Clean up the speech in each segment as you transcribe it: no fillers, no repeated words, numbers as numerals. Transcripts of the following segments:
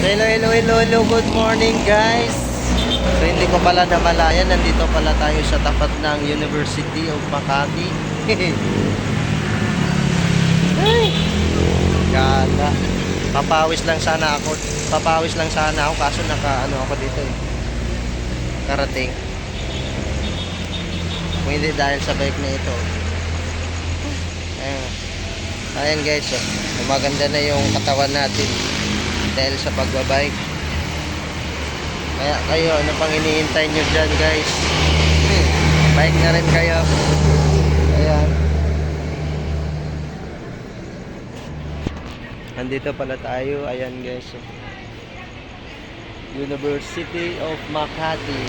Hello, hello, hello, hello. Good morning, guys. So, hindi ko pala namalayan. Nandito pala tayo sa tapat ng University of Makati. Ay, gala. Papawis lang sana ako. Papawis lang sana ako kaso naka ako dito eh. Karating. Kung hindi dahil sa bike na ito. Ayan. Ayan guys, oh. Maganda na yung katawan natin dahil sa pagbabike. Kaya kayo, ano pang iniintay nyo dyan guys? Bike na rin kayo. Ayan. Nandito pala tayo. Ayan guys, oh. University of Makati.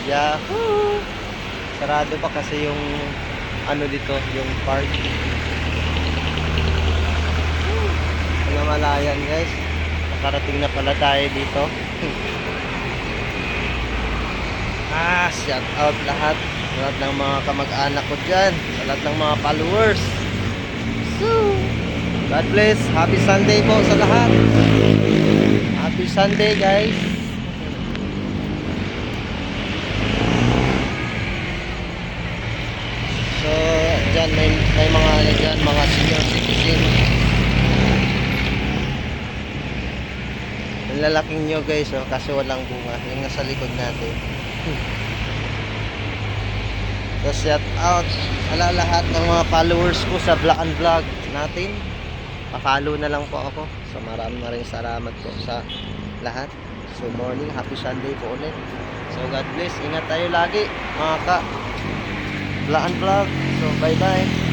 Yahoo! Sarado pa kasi yung ano dito, yung park. Namalayan guys, nakarating na pala tayo dito. Shout out lahat ng mga kamag-anak ko dyan, lahat ng mga followers. So, God bless, happy Sunday po sa lahat. Happy Sunday guys. So dyan may mga ano dyan, mga senior citizen. Ang lalaking nyo guys, oh, kasi walang bunga yung nasa likod natin. So shout out lahat ng mga followers ko sa Black and Vlog natin. Pa-follow na lang po ako. So maraming salamat po sa lahat. So morning, happy Sunday po ulit. So God bless, ingat tayo lagi mga ka Black and Vlog. So bye bye.